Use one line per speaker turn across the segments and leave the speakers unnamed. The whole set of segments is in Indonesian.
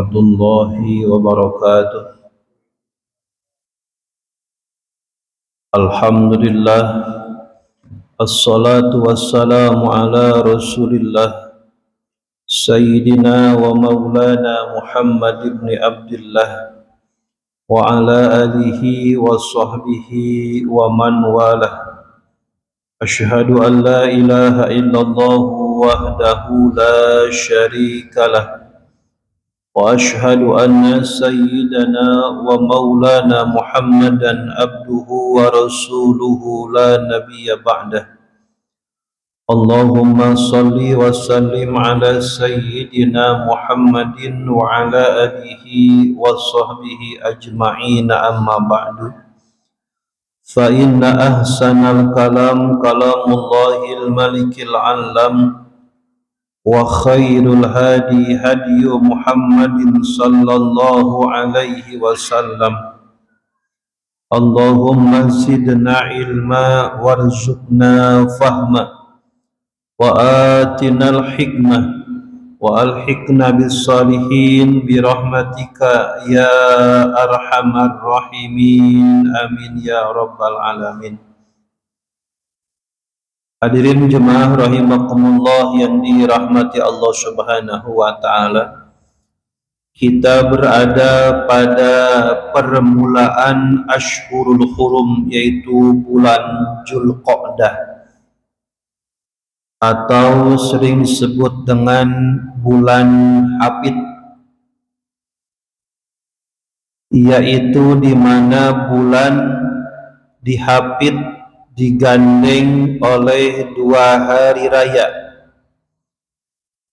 warahmatullahi wabarakatuh. Alhamdulillah, assalatu wassalamu ala rasulillah Sayyidina wa maulana Muhammad ibn Abdullah wa ala alihi wa sahbihi wa man walah. Ashhadu an la ilaha illallah wahdahu la syarika lah wa ashhadu anna sayyidana wa maulana Muhammadan abduhu wa rasuluhu la nabiyya ba'dah. Allahumma salli wa sallim ala sayyidina Muhammadin wa ala alihi wa sahbihi ajma'in, amma ba'du. Fa inna ahsanal kalam kalamullahil malikil alam wa khairul hadi hadiyu Muhammadin sallallahu alaihi wasallam. Allahumma zidna ilma warzuqna fahma wa atinal hikmah wa alhiqna bis salihin bi rahmatika ya arhamar rahimin, amin ya rabbal alamin. Hadirin jemaah rahimakumullah yang dirahmati Allah Subhanahu wa taala. Kita berada pada permulaan Ashhurul Hurum, yaitu bulan Dzulqa'dah atau sering disebut dengan bulan Hafid, yaitu di mana bulan dihafid digandeng oleh dua hari raya.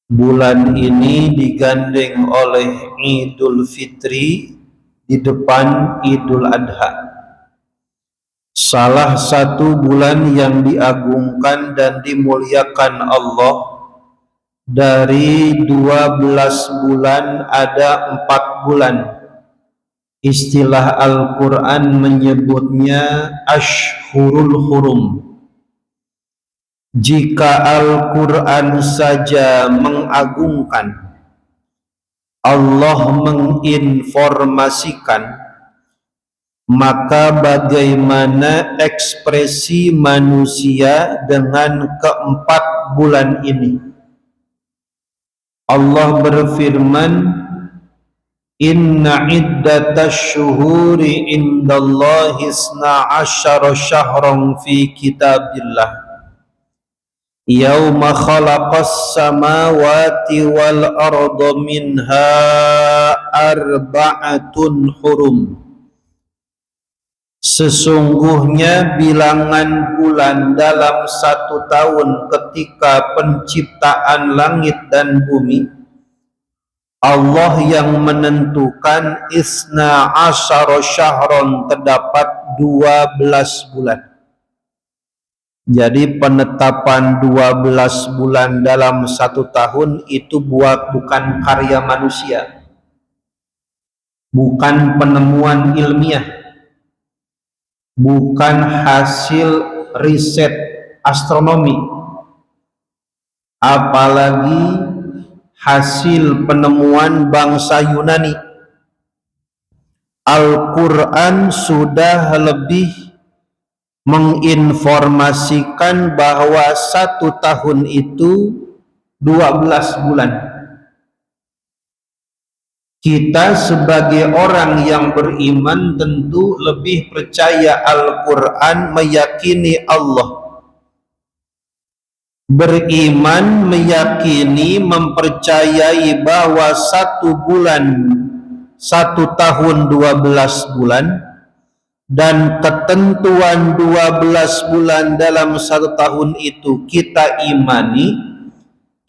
Bulan ini digandeng oleh Idul Fitri di depan Idul Adha. Salah satu bulan yang diagungkan dan dimuliakan Allah. Dari 12 bulan ada 4 bulan. Istilah Al-Quran menyebutnya Ashhurul Hurum. Jika Al-Quran saja mengagungkan, Allah menginformasikan, maka bagaimana ekspresi manusia dengan keempat bulan ini? Allah berfirman, Inna iddatash syuhuri indallahi isna asyara syahran fi kitabillah yauma khalaqas samawati wal arda minha arba'atun hurum. Sesungguhnya bilangan bulan dalam 1 tahun ketika penciptaan langit dan bumi, Allah yang menentukan isna asyara syahron, terdapat 12 bulan. Jadi penetapan 12 bulan dalam 1 tahun itu bukan karya manusia, bukan penemuan ilmiah, bukan hasil riset astronomi, apalagi hasil penemuan bangsa Yunani. Al-Quran sudah lebih menginformasikan bahwa 1 tahun itu 12 bulan. Kita sebagai orang yang beriman tentu lebih percaya Al-Quran, meyakini Allah. Beriman, meyakini, mempercayai bahwa 1 bulan, 1 tahun 12 bulan, dan ketentuan 12 bulan dalam 1 tahun itu kita imani,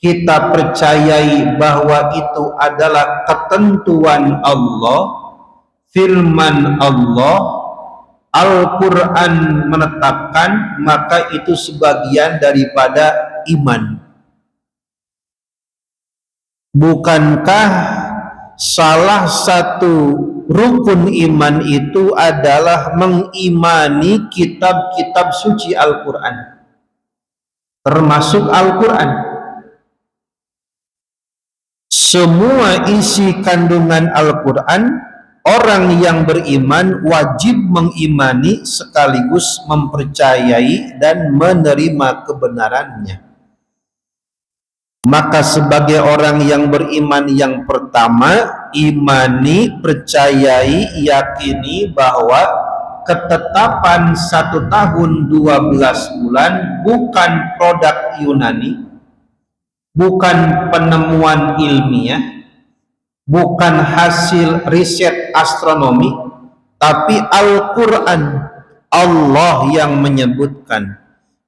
kita percayai bahwa itu adalah ketentuan Allah, firman Allah, Al-Quran menetapkan, maka itu sebagian daripada iman. Bukankah salah satu rukun iman itu adalah mengimani kitab-kitab suci Al-Quran, termasuk Al-Quran? semua isi kandungan Al-Quran, orang yang beriman wajib mengimani sekaligus mempercayai dan menerima kebenarannya. Maka sebagai orang yang beriman yang pertama, imani, percayai, yakini bahwa ketetapan 1 tahun 12 bulan bukan produk Yunani, bukan penemuan ilmiah, bukan hasil riset astronomi, tapi Al-Quran, Allah yang menyebutkan,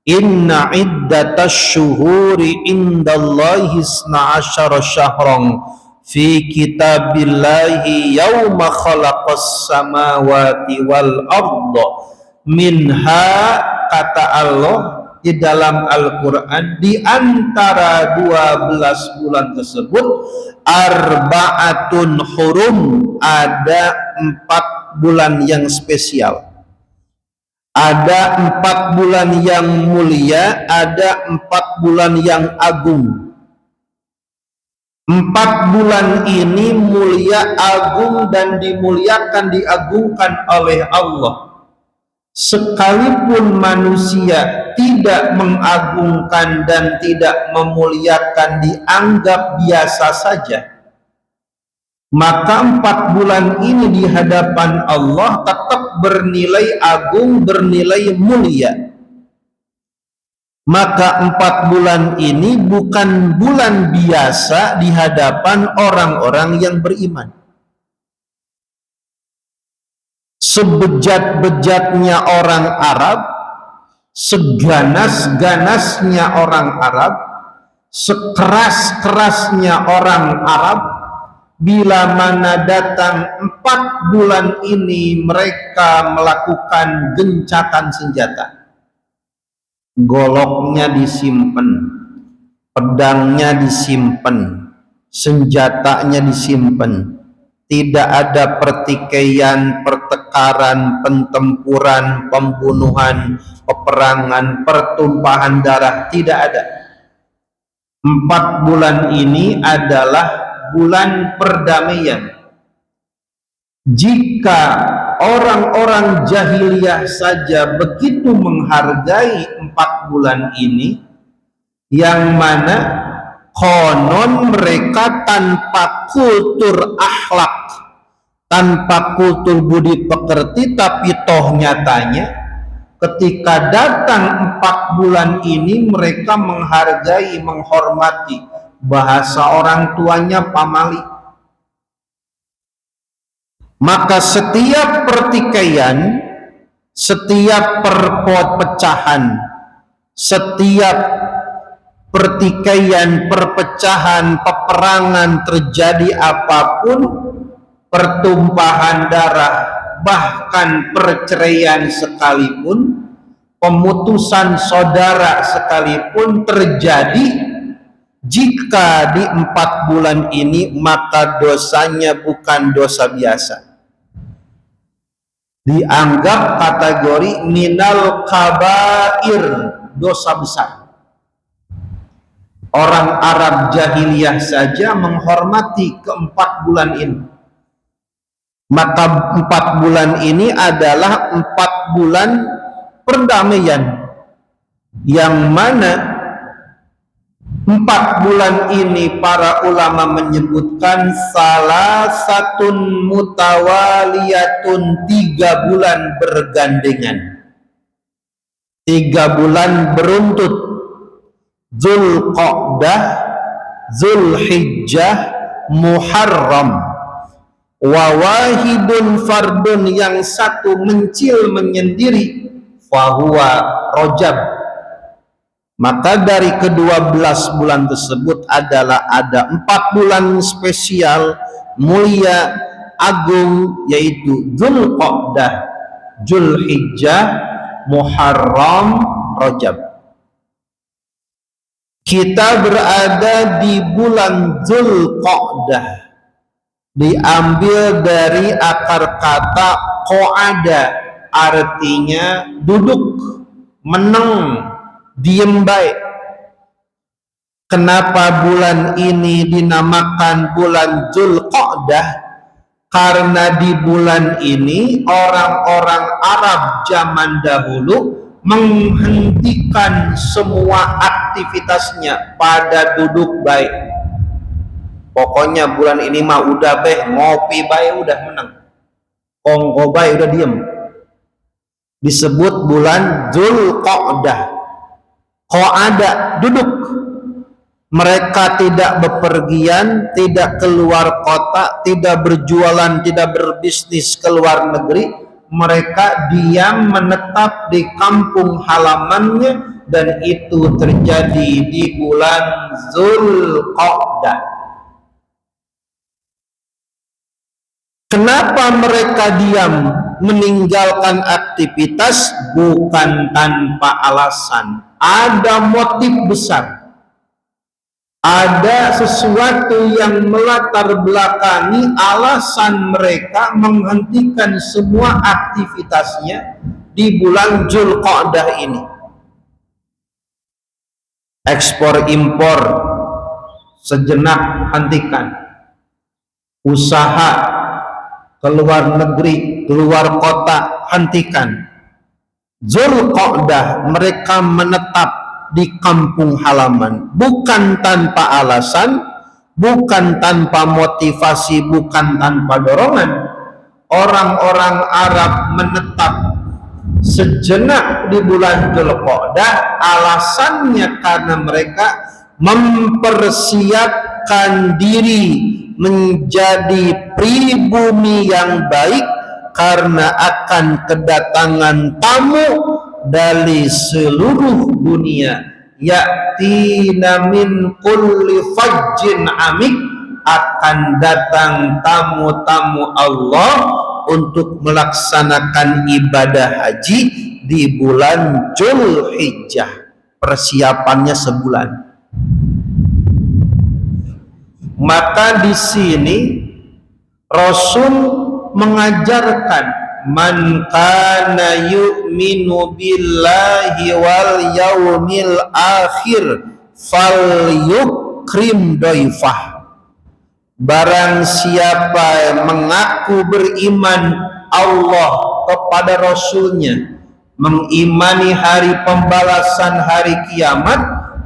inna iddatash syuhuri indallahi isna asyara syahran fi kitabillahi yawma khalaqas samawati wal arda minha, kata Allah di dalam Al-Quran, di antara 12 bulan tersebut arba'atun hurum, ada 4 bulan yang spesial, ada 4 bulan yang mulia, ada 4 bulan yang agung. 4 bulan ini mulia, agung, dan dimuliakan, diagungkan oleh Allah. Sekalipun manusia tidak mengagungkan dan tidak memuliakan, dianggap biasa saja, maka 4 bulan ini di hadapan Allah tetap bernilai agung, bernilai mulia. Maka 4 bulan ini bukan bulan biasa di hadapan orang-orang yang beriman. Sebejat-bejatnya orang Arab, seganas-ganasnya orang Arab, sekeras-kerasnya orang Arab, bila mana datang 4 bulan ini mereka melakukan gencatan senjata. Goloknya disimpan, pedangnya disimpan, senjatanya disimpan. Tidak ada pertikaian, pertengkaran, pentempuran, pembunuhan, peperangan, pertumpahan darah, tidak ada. 4 bulan ini adalah bulan perdamaian. Jika orang-orang jahiliyah saja begitu menghargai 4 bulan ini, yang mana konon mereka tanpa kultur akhlak, tanpa kultur budi pekerti, tapi toh nyatanya ketika datang 4 bulan ini mereka menghargai, menghormati. Bahasa orang tuanya pamali. Maka setiap pertikaian, setiap perpecahan, setiap pertikaian, perpecahan, peperangan terjadi apapun, pertumpahan darah, bahkan perceraian sekalipun, pemutusan saudara sekalipun terjadi, jika di 4 bulan ini, maka dosanya bukan dosa biasa, dianggap kategori minal kabair, dosa besar. Orang Arab jahiliyah saja menghormati ke-4 bulan ini. Maka 4 bulan ini adalah 4 bulan perdamaian, yang mana 4 bulan ini para ulama menyebutkan salah satun mutawaliyatun, 3 bulan bergandengan, 3 bulan beruntut. Dzulqa'dah, Dzulhijjah, Muharram, wa wahidun fardun, yang satu mencil menyendiri, fahuwa Rajab. Maka dari ke-12 bulan tersebut adalah ada 4 bulan spesial, mulia, agung, yaitu Dzulqa'dah, Dzulhijjah, Muharram, Rajab. Kita berada di bulan Dzulqa'dah, diambil dari akar kata qa'ada, artinya duduk, meneng, diem baik. Kenapa bulan ini dinamakan bulan Dzulqa'dah? Karena di bulan ini orang-orang Arab zaman dahulu menghentikan semua aktivitasnya pada duduk baik. Pokoknya bulan ini mah udah ngopi baik udah menang. Kongko baik udah diem. Disebut bulan Dzulqa'dah. Qa'ada duduk. Mereka tidak bepergian, tidak keluar kota, tidak berjualan, tidak berbisnis ke luar negeri. Mereka diam menetap di kampung halamannya, dan itu terjadi di bulan Dzulqa'dah. Kenapa mereka diam meninggalkan aktivitas? Bukan tanpa alasan, ada motif besar. Ada sesuatu yang melatar belakangi alasan mereka menghentikan semua aktivitasnya di bulan Dzulqa'dah ini. Ekspor impor sejenak hentikan. Usaha keluar negeri, keluar kota hentikan. Dzulqa'dah mereka menetap di kampung halaman, bukan tanpa alasan, bukan tanpa motivasi, bukan tanpa dorongan. Orang-orang Arab menetap sejenak di bulan Dzulqa'dah, alasannya karena mereka mempersiapkan diri menjadi pribumi yang baik karena akan kedatangan tamu dari seluruh dunia. Ya'tina min kulli fajjin amik, akan datang tamu-tamu Allah untuk melaksanakan ibadah haji di bulan Dzulhijjah. Persiapannya sebulan. Maka di sini Rasul mengajarkan, man kana yu'minu billahi wal yaumil akhir falyukrim doifah. Barang siapa mengaku beriman Allah kepada Rasulnya, mengimani hari pembalasan hari kiamat,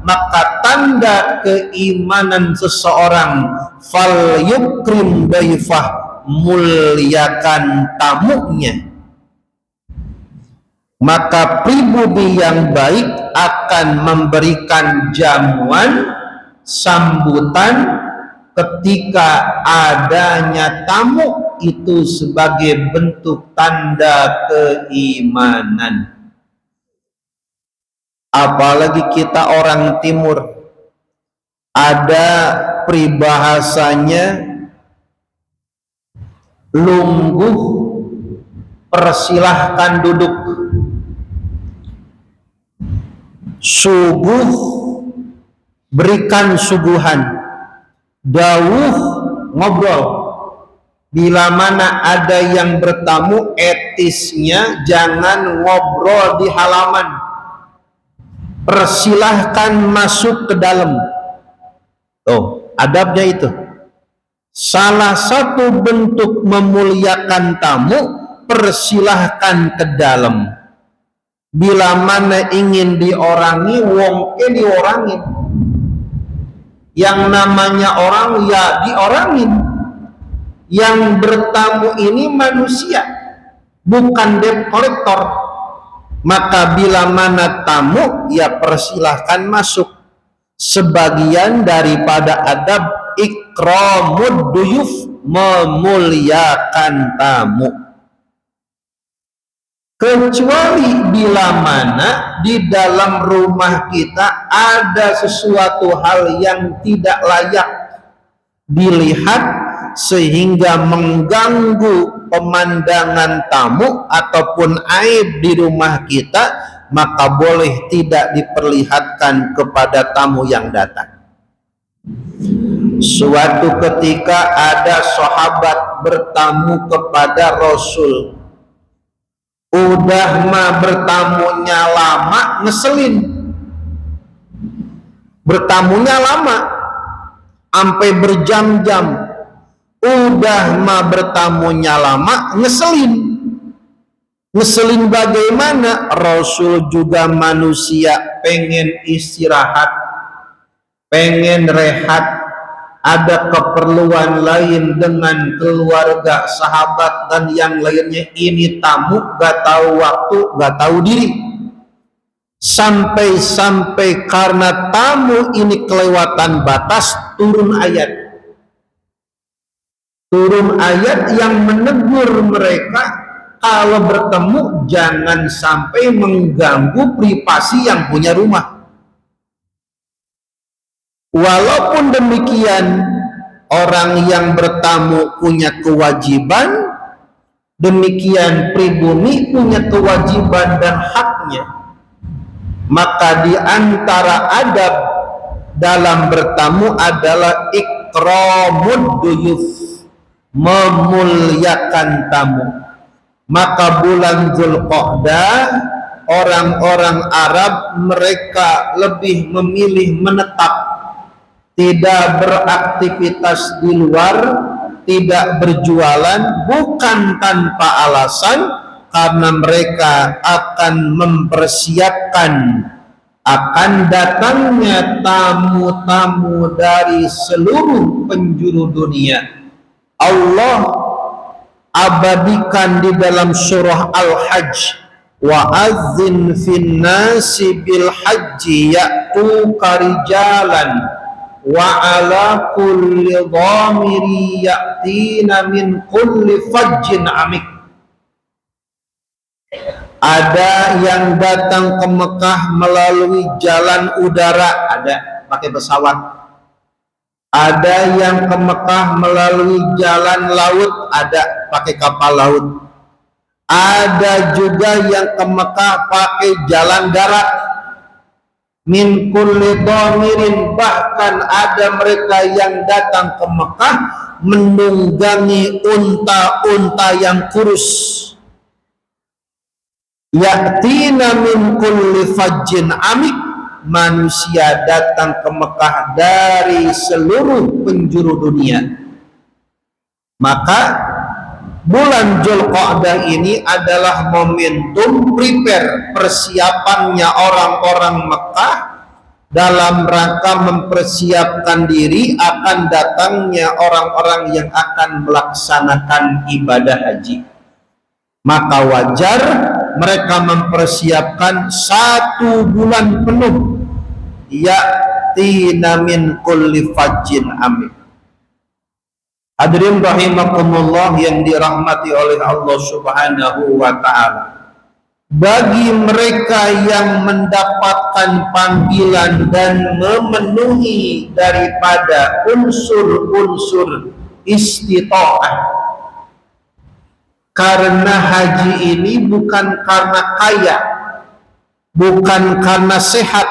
maka tanda keimanan seseorang falyukrim doifah, muliakan tamunya. Maka pribumi yang baik akan memberikan jamuan sambutan ketika adanya tamu, itu sebagai bentuk tanda keimanan. Apalagi kita orang timur, ada peribahasanya, lungguh persilahkan duduk, subuh berikan suguhan, dawuh ngobrol. Bila mana ada yang bertamu, etisnya jangan ngobrol di halaman, persilahkan masuk ke dalam. Adabnya itu. Salah satu bentuk memuliakan tamu, persilahkan ke dalam. Bila mana ingin diorangi, wongke diorangin. Yang namanya orang ya diorangin. Yang bertamu ini manusia, bukan debt collector. Maka bila mana tamu, ya persilahkan masuk. Sebagian daripada adab ikramud duyuf, memuliakan tamu. Kecuali bila mana di dalam rumah kita ada sesuatu hal yang tidak layak dilihat sehingga mengganggu pemandangan tamu ataupun aib di rumah kita, maka boleh tidak diperlihatkan kepada tamu yang datang. Suatu ketika ada sahabat bertamu kepada Rasul. Udah mah bertamunya lama, ngeselin. bertamunya lama sampai berjam-jam. Udah mah bertamunya lama, ngeselin bagaimana? Rasul juga manusia, pengen istirahat, pengen rehat, ada keperluan lain dengan keluarga, sahabat, dan yang lainnya. Ini tamu, gak tahu waktu, gak tahu diri. Sampai-sampai karena tamu ini kelewatan batas, turun ayat yang menegur mereka, kalau bertemu jangan sampai mengganggu privasi yang punya rumah. Walaupun demikian, orang yang bertamu punya kewajiban, demikian pribumi punya kewajiban dan haknya. Maka di antara adab dalam bertamu adalah ikramud duyuf, memuliakan tamu. Maka bulan Dzulqa'dah, orang-orang Arab mereka lebih memilih menetap, tidak beraktivitas di luar, tidak berjualan, bukan tanpa alasan, karena mereka akan mempersiapkan akan datangnya tamu-tamu dari seluruh penjuru dunia. Allah abadikan di dalam surah Al-Hajj, wa azzin fin nasi bil hajji ya'tuka rijalan wa ala kulli dhamiri ya'tina min kulli fajjin amik. Ada yang datang ke Mekah melalui jalan udara, ada pakai pesawat. Ada yang ke Mekah melalui jalan laut, ada pakai kapal laut. Ada juga yang ke Mekah pakai jalan darat. Min kulli dhamirin, bahkan ada mereka yang datang ke Mekah menunggangi unta-unta yang kurus. Ya'tina min kulli fajjin amik, manusia datang ke Mekah dari seluruh penjuru dunia. Maka bulan Dzulqa'dah ini adalah momentum persiapannya orang-orang Mekah dalam rangka mempersiapkan diri akan datangnya orang-orang yang akan melaksanakan ibadah haji. Maka wajar mereka mempersiapkan 1 bulan penuh, ya'tina min kulli fajjin amik. Hadirin rahimakumullah yang dirahmati oleh Allah Subhanahu wa ta'ala, bagi mereka yang mendapatkan panggilan dan memenuhi daripada unsur-unsur istita'ah, karena haji ini bukan karena kaya, bukan karena sehat,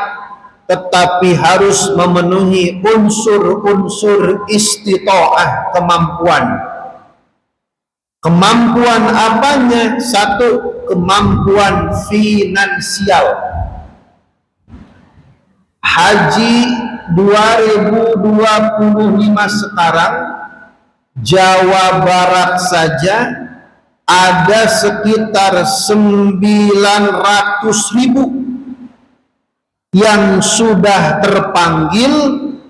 tetapi harus memenuhi unsur-unsur istita'ah, kemampuan. Kemampuan apanya? 1, kemampuan finansial. Haji 2025 sekarang, Jawa Barat saja ada sekitar 900.000 yang sudah terpanggil,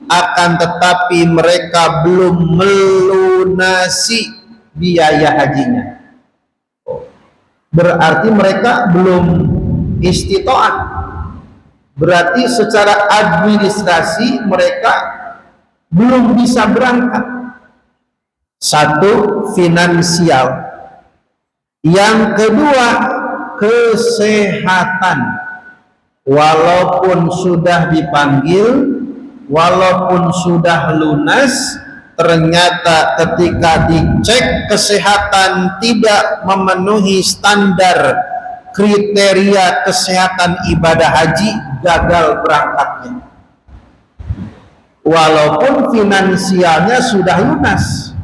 akan tetapi mereka belum melunasi biaya hajinya. Berarti mereka belum istita'ah, berarti secara administrasi mereka belum bisa berangkat. 1, finansial. Yang kedua, kesehatan. Walaupun sudah dipanggil, walaupun sudah lunas, ternyata ketika dicek kesehatan tidak memenuhi standar kriteria kesehatan ibadah haji, gagal berangkatnya. Walaupun finansialnya sudah lunas,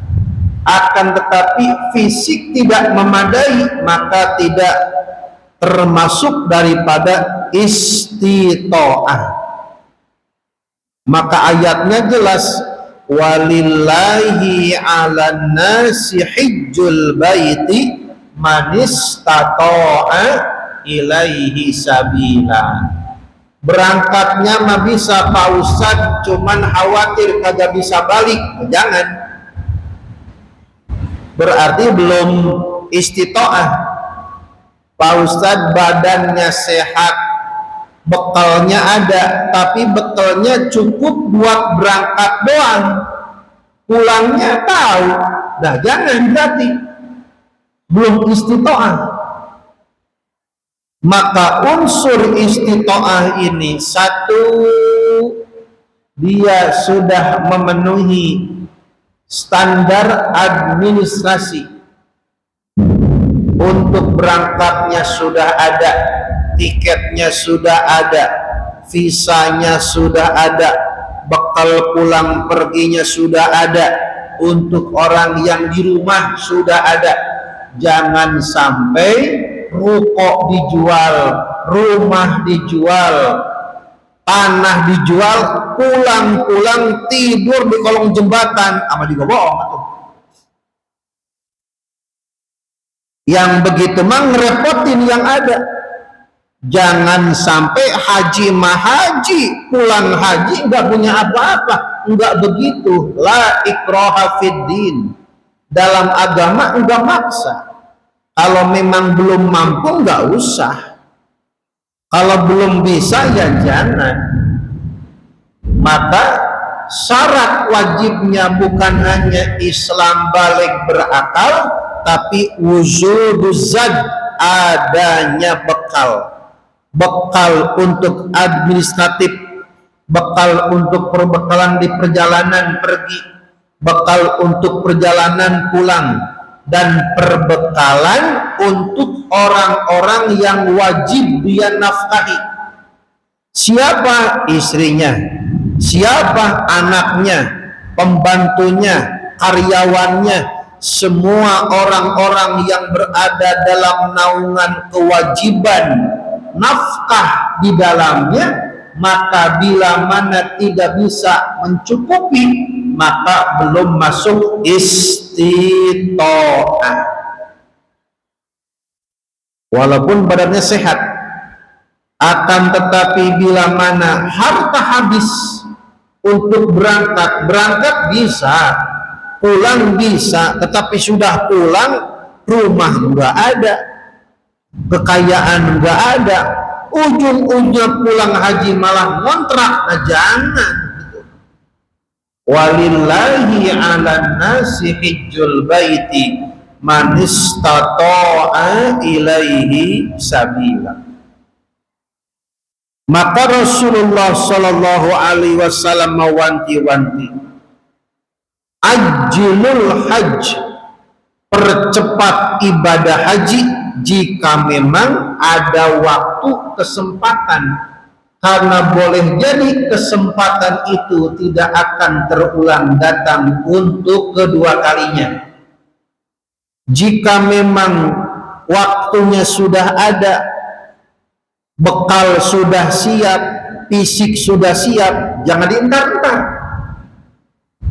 akan tetapi fisik tidak memadai, maka tidak termasuk daripada istita'ah. Maka ayatnya jelas, walillahi 'alan nasi hijjul baiti man istata'a ilaihi sabila. Berangkatnya mah bisa Pak Ustadz, cuman khawatir kagak bisa balik. Jangan, berarti belum istitoah. Pak Ustadz badannya sehat, bekalnya ada, tapi bekalnya cukup buat berangkat doang, pulangnya tahu. Nah jangan, berarti belum istitoah. Maka unsur istitoah ini, satu, dia sudah memenuhi standar administrasi. Untuk berangkatnya sudah ada, tiketnya sudah ada, visanya sudah ada, bekal pulang perginya sudah ada, untuk orang yang di rumah sudah ada. Jangan sampai ruko dijual, rumah dijual, tanah dijual, pulang-pulang tidur di kolong jembatan, sama juga bohong tuh. Yang begitu mah ngerepotin yang ada. Jangan sampai haji mahaji, pulang haji nggak punya apa-apa. Nggak begitu. La ikraha fiddin. Dalam agama nggak maksa. Kalau memang belum mampu nggak usah. Kalau belum bisa ya jangan. Maka syarat wajibnya bukan hanya Islam balik berakal, tapi wujuduz zad, adanya bekal. Bekal untuk administratif, bekal untuk perbekalan di perjalanan pergi, bekal untuk perjalanan pulang, dan perbekalan untuk orang-orang yang wajib dia nafkahi. Siapa? Istrinya. Siapa? Anaknya, pembantunya, karyawannya, semua orang-orang yang berada dalam naungan kewajiban nafkah di dalamnya. Maka bila mana tidak bisa mencukupi, maka belum masuk istitoah. Walaupun badannya sehat, akan tetapi bila mana harta habis untuk berangkat bisa, pulang bisa, tetapi sudah pulang rumah enggak ada, kekayaan enggak ada, ujung-ujungnya pulang haji malah ngontrak. Nah jangan. Walillahi 'alan nasi hijjul baiti man istata'a ilaihi sabila. Maka Rasulullah sallallahu alaihi wasallam mewanti-wanti, ajilul hajj, percepat ibadah haji jika memang ada waktu kesempatan. Karena boleh jadi kesempatan itu tidak akan terulang datang untuk kedua kalinya. Jika memang waktunya sudah ada, bekal sudah siap, fisik sudah siap, jangan dientar-entar.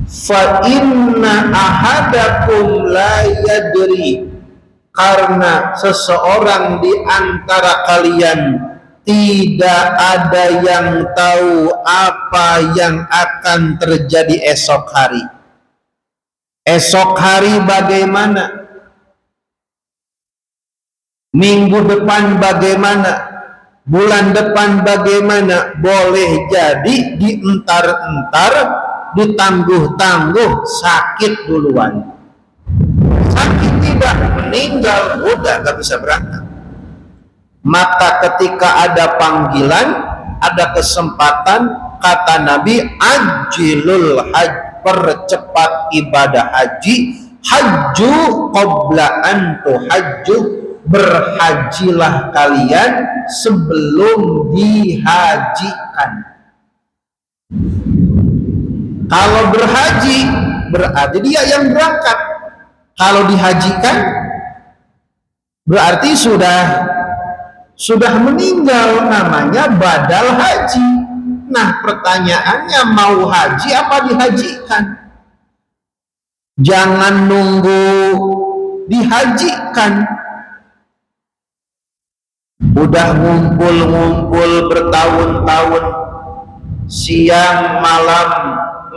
Fa inna ahadakum la yadri, karena seseorang di antara kalian tidak ada yang tahu apa yang akan terjadi esok hari. Esok hari bagaimana? Minggu depan bagaimana? Bulan depan bagaimana? Boleh jadi dientar-entar, ditangguh-tangguh, sakit duluan. Sakit tidak, meninggal, udah gak bisa berangkat. Maka ketika ada panggilan, ada kesempatan, kata Nabi, ajilul hajj, percepat ibadah haji, hajju qabla an tuhajju, berhajilah kalian sebelum dihajikan. Kalau berhaji berarti dia yang berangkat. Kalau dihajikan berarti sudah meninggal, namanya badal haji. Nah pertanyaannya, mau haji apa dihajikan? Jangan nunggu dihajikan. Udah ngumpul-ngumpul bertahun-tahun, siang malam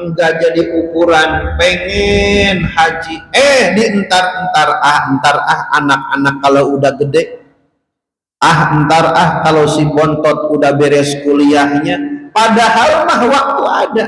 enggak jadi ukuran, pengen haji, entar anak-anak kalau udah gede, kalau si bontot udah beres kuliahnya. Padahal mah waktu ada,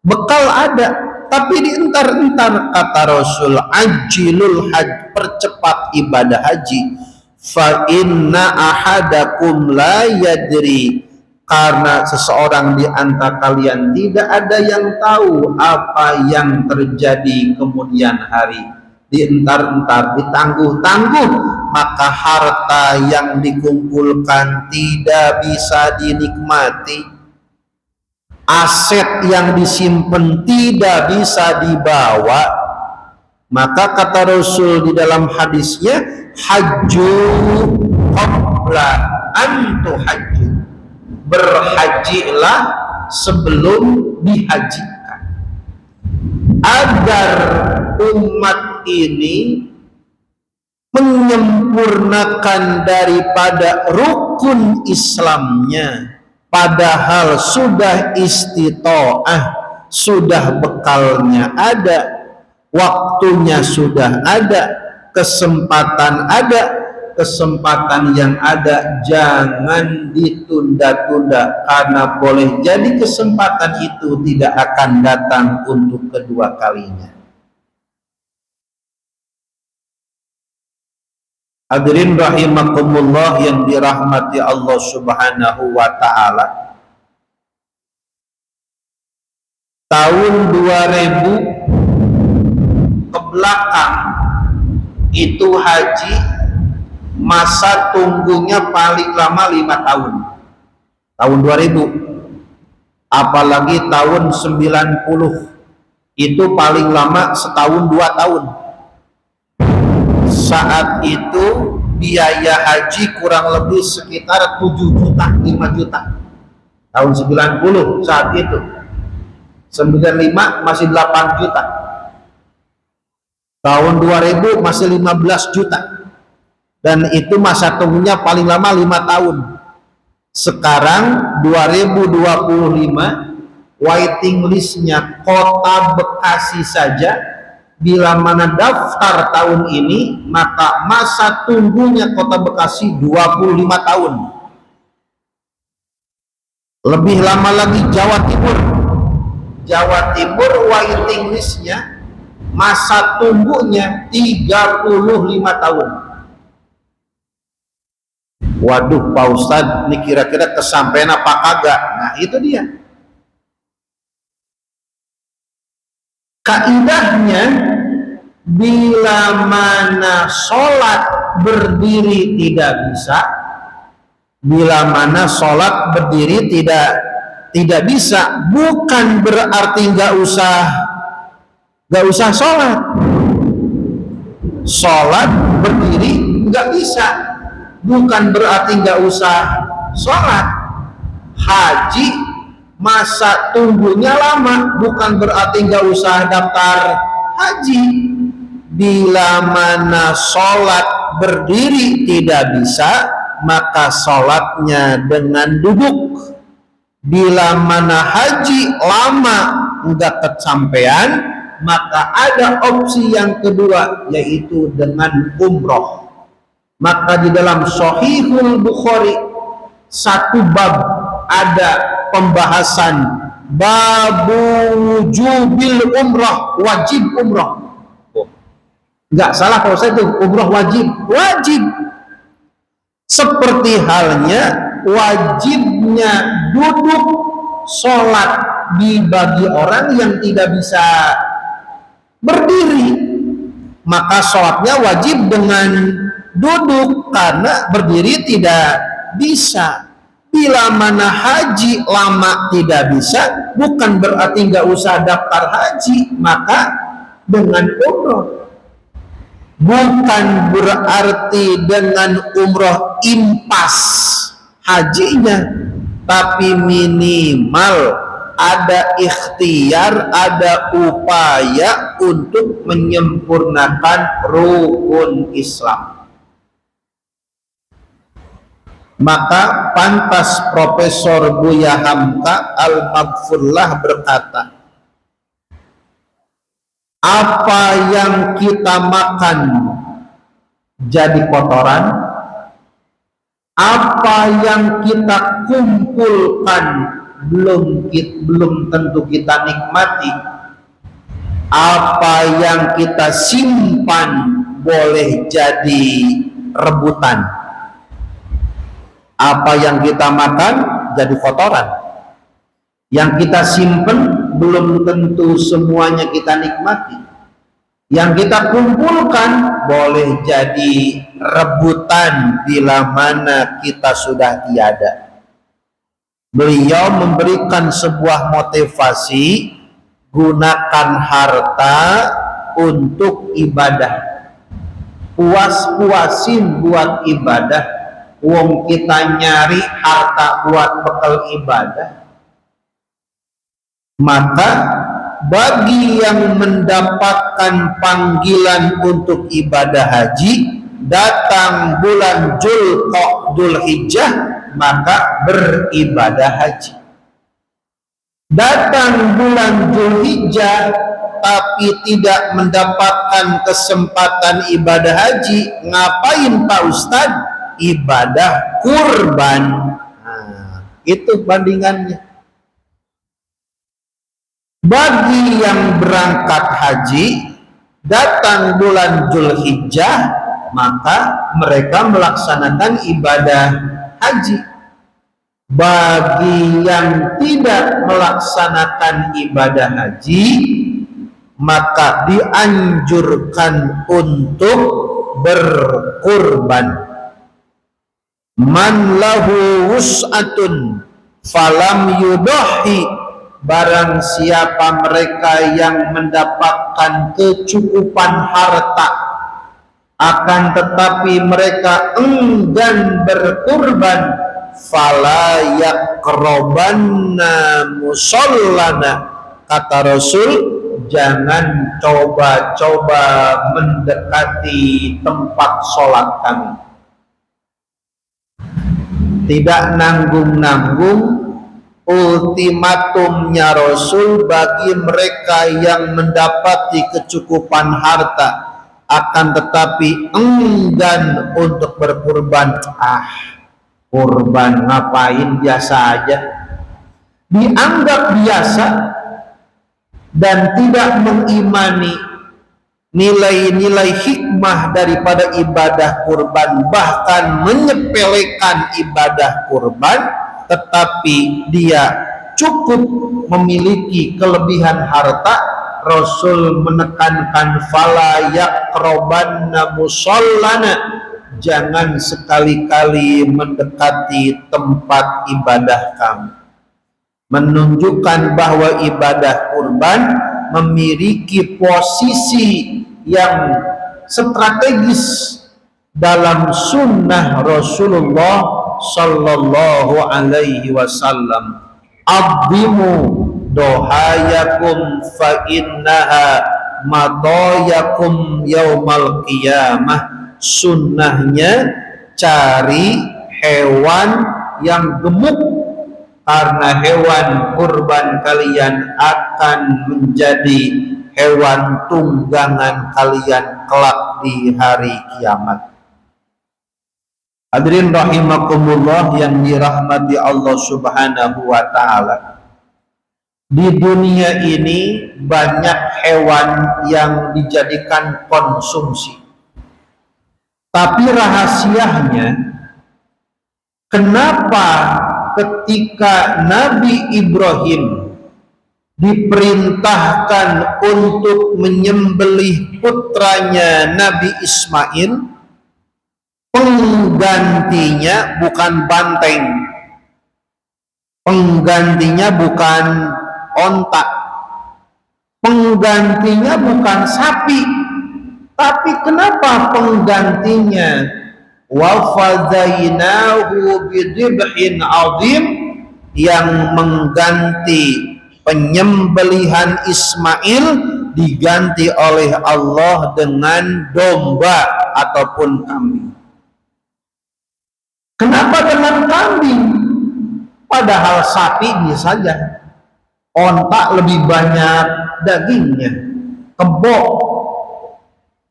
bekal ada, tapi dientar-entar. Kata Rasul, ajilul haj, percepat ibadah haji. Fa inna ahadakum la yadri, karena seseorang di antara kalian tidak ada yang tahu apa yang terjadi kemudian hari. Dientar-entar, ditangguh-tangguh, maka harta yang dikumpulkan tidak bisa dinikmati, aset yang disimpan tidak bisa dibawa. Maka kata Rasul di dalam hadisnya, hajju qabla an tuhajju, berhajilah sebelum dihajikan, agar umat ini menyempurnakan daripada rukun Islamnya, padahal sudah istitoah, sudah bekalnya ada, waktunya sudah ada, kesempatan ada. Kesempatan yang ada jangan ditunda-tunda, karena boleh jadi kesempatan itu tidak akan datang untuk kedua kalinya. Hadirin rahimakumullah yang dirahmati Allah Subhanahu wa ta'ala, tahun 2000 ke belakang itu haji masa tunggunya paling lama 5 tahun. Tahun 2000, apalagi tahun 90 itu paling lama setahun 2 tahun. Saat itu biaya haji kurang lebih sekitar 7 juta, 5 juta. Tahun 90 saat itu. 95 masih 8 juta. Tahun 2000 masih 15 juta. Dan itu masa tunggunya paling lama 5 tahun. Sekarang 2025, waiting listnya kota Bekasi saja, bila mana daftar tahun ini, maka masa tunggunya kota Bekasi 25 tahun. Lebih lama lagi Jawa Timur. Jawa Timur waiting listnya, masa tunggunya 35 tahun. Waduh Pak Ustadz, ini kira-kira kesampaian apa kagak? Nah itu dia. Kaidahnya, bila mana sholat berdiri tidak bisa, bila mana sholat berdiri tidak bisa, bukan berarti nggak usah sholat. Sholat berdiri nggak bisa, bukan berarti nggak usah sholat. Haji masa tunggunya lama, bukan berarti nggak usah daftar haji. Bila mana sholat berdiri tidak bisa, maka sholatnya dengan duduk. Bila mana haji lama nggak kesampean, maka ada opsi yang kedua, yaitu dengan umroh. Maka di dalam Shahihul Bukhari, satu bab ada pembahasan babu wujubil umrah, wajib umrah. Nggak salah kalau saya itu umrah wajib. Seperti halnya wajibnya duduk sholat dibagi orang yang tidak bisa berdiri, maka sholatnya wajib dengan duduk karena berdiri tidak bisa. Bila mana haji lama tidak bisa, bukan berarti nggak usah daftar haji, maka dengan umroh. Bukan berarti dengan umroh impas hajinya, tapi minimal ada ikhtiar, ada upaya untuk menyempurnakan rukun Islam. Maka pantas Profesor Buya Hamka Al-Maghfurlah berkata, apa yang kita makan jadi kotoran, apa yang kita kumpulkan belum tentu kita nikmati, apa yang kita simpan boleh jadi rebutan. Apa yang kita makan jadi kotoran, yang kita simpan belum tentu semuanya kita nikmati, yang kita kumpulkan boleh jadi rebutan bila mana kita sudah tiada. Beliau memberikan sebuah motivasi, gunakan harta untuk ibadah, puas-puasin buat ibadah. Wong kita nyari harta buat bekal ibadah. Maka bagi yang mendapatkan panggilan untuk ibadah haji, datang bulan Dzulhijjah, maka beribadah haji. Datang bulan Dzulhijjah tapi tidak mendapatkan kesempatan ibadah haji, ngapain Pak Ustadz? Ibadah kurban. Nah, itu bandingannya. Bagi yang berangkat haji, datang bulan Dzulhijjah, maka mereka melaksanakan ibadah haji. Bagi yang tidak melaksanakan ibadah haji, maka dianjurkan untuk berkurban. Man lahu wus'atun falam yudahi, barang siapa mereka yang mendapatkan kecukupan harta akan tetapi mereka enggan berkurban, fala yaqrabanna musallana, kata Rasul, jangan coba-coba mendekati tempat sholat kami. Tidak nanggung-nanggung ultimatumnya Rasul bagi mereka yang mendapati kecukupan harta akan tetapi enggan untuk berkurban. Kurban ngapain, biasa aja, dianggap biasa dan tidak mengimani nilai-nilai hikmah daripada ibadah kurban, bahkan menyepelekan ibadah kurban, tetapi dia cukup memiliki kelebihan harta. Rasul menekankan fala yaqrabanna musallana, jangan sekali-kali mendekati tempat ibadah kami, menunjukkan bahwa ibadah kurban memiliki posisi yang strategis dalam sunnah Rasulullah sallallahu alaihi wasallam. Abdimu dohayakum fa innaha madayakum yaumal qiyamah. Sunnahnya cari hewan yang gemuk, karena hewan kurban kalian akan menjadi hewan tunggangan kalian kelak di hari kiamat. Hadirin rahimakumullah yang dirahmati Allah Subhanahu wa ta'ala. Di dunia ini banyak hewan yang dijadikan konsumsi. Tapi rahasianya, kenapa ketika Nabi Ibrahim diperintahkan untuk menyembelih putranya Nabi Ismail, penggantinya bukan banteng, penggantinya bukan onta, penggantinya bukan sapi, tapi kenapa penggantinya wa fadainahu bidibhin azim, yang mengganti penyembelihan Ismail diganti oleh Allah dengan domba ataupun kambing. Kenapa dengan kambing? Padahal sapi ini saja, onta lebih banyak dagingnya, kebo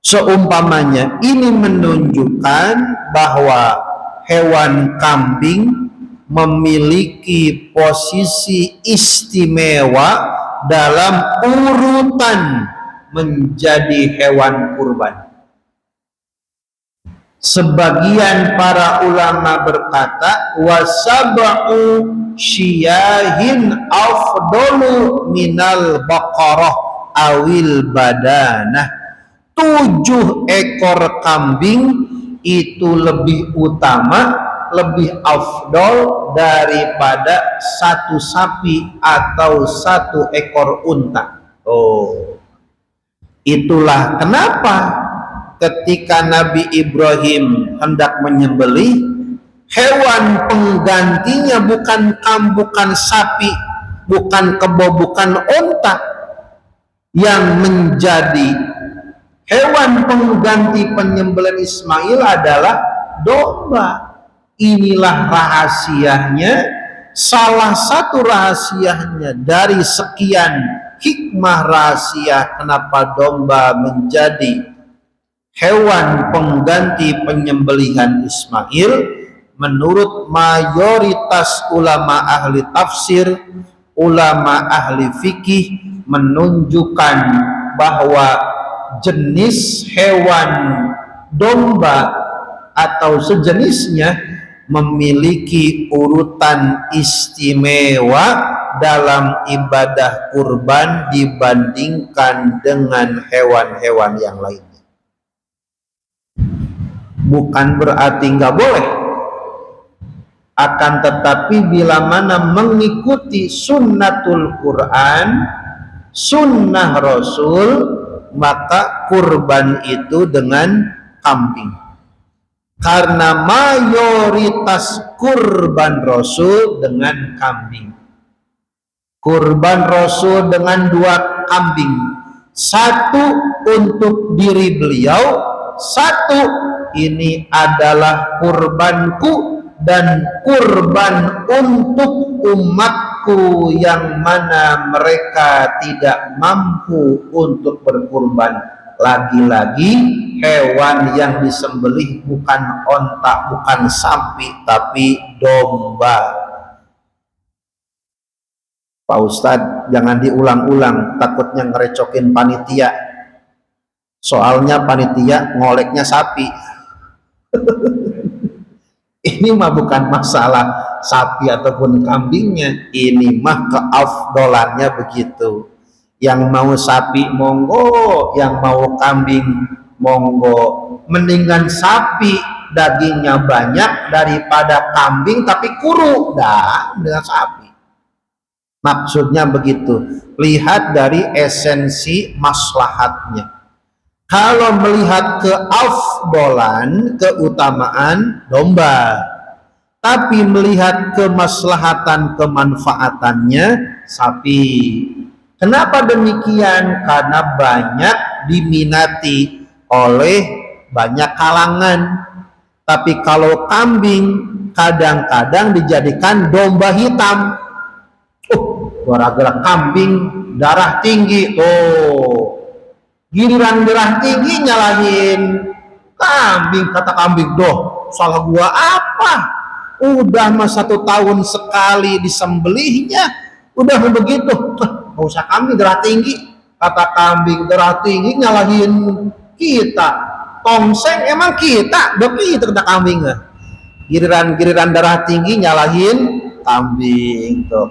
seumpamanya. Ini menunjukkan bahwa hewan kambing memiliki posisi istimewa dalam urutan menjadi hewan kurban. Sebagian para ulama berkata, wasab'u syiyahin afdalu minal baqarah awil badanah. 7 ekor kambing itu lebih utama, lebih afdol daripada 1 sapi atau 1 ekor unta. Itulah kenapa ketika Nabi Ibrahim hendak menyembelih, hewan penggantinya bukan sapi, bukan kebo, bukan unta. Yang menjadi hewan pengganti penyembelihan Ismail adalah domba. Inilah rahasianya, salah satu rahasianya dari sekian hikmah rahasia kenapa domba menjadi hewan pengganti penyembelihan Ismail. Menurut mayoritas ulama ahli tafsir, ulama ahli fikih menunjukkan bahwa jenis hewan domba atau sejenisnya memiliki urutan istimewa dalam ibadah kurban dibandingkan dengan hewan-hewan yang lainnya. Bukan berarti nggak boleh, akan tetapi bila mana mengikuti sunnatul Quran, sunnah Rasul, maka kurban itu dengan kambing. Karena mayoritas kurban Rasul dengan kambing. Kurban Rasul dengan 2 kambing. 1 untuk diri beliau, 1 ini adalah kurbanku dan kurban untuk umatku yang mana mereka tidak mampu untuk berkurban. Lagi-lagi hewan yang disembelih bukan onta, bukan sapi, tapi domba. Pak Ustadz, jangan diulang-ulang, takutnya ngerecokin panitia. Soalnya panitia ngoleknya sapi. Ini mah bukan masalah sapi ataupun kambingnya, ini mah keafdolannya begitu. Yang mau sapi monggo, yang mau kambing monggo. Mendingan sapi dagingnya banyak daripada kambing tapi kuru. Dengan sapi. Maksudnya begitu. Lihat dari esensi maslahatnya. Kalau melihat keafdolan, keutamaan, domba. Tapi melihat kemaslahatan, kemanfaatannya, sapi. Kenapa demikian? Karena banyak diminati oleh banyak kalangan. Tapi kalau kambing kadang-kadang dijadikan domba hitam. Gara-gara kambing darah tinggi. Giliran darah tinggi nyalahin kambing. Kata kambing, doh salah gua apa? Udah mah 1 tahun sekali disembelihnya, udah begitu. Gak usah kambing darah tinggi. Kata kambing darah tinggi nyalahin kita. Tongseng emang kita, begitu kata kambing. Giliran darah tinggi nyalahin kambing. Tuh.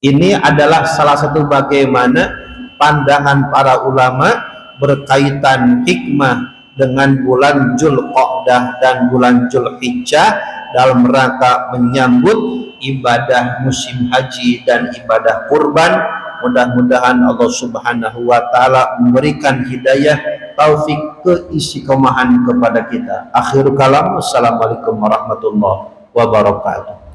Ini adalah salah satu bagaimana pandangan para ulama berkaitan hikmah dengan bulan Dzulqa'dah dan bulan Dzulhijjah dalam rangka menyambut ibadah musim haji dan ibadah kurban. Mudah-mudahan Allah Subhanahu wa taala memberikan hidayah, taufik, keistiqomahan kepada kita. Akhirul kalam, assalamualaikum warahmatullahi wabarakatuh.